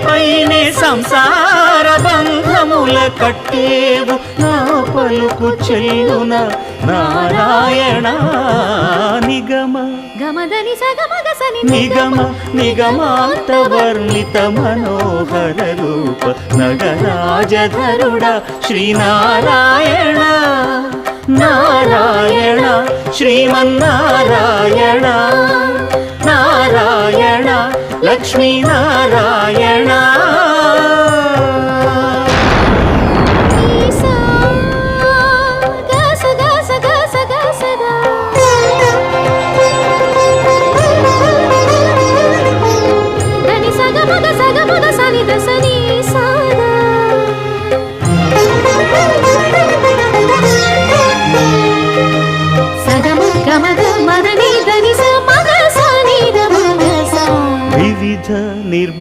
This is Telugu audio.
పైనే సంసార బంధముల కట్టేవు నా పలుకు చెల్లున నారాయణ నిగమ గమదని సగమగసని నిగమ నిగమాంత వర్ణిత మనోహర రూప నగరాజధరుడ శ్రీనారాయణ నారాయణ శ్రీమన్నారాయణ నారాయణ లక్ష్మీనారాయణ వివిధ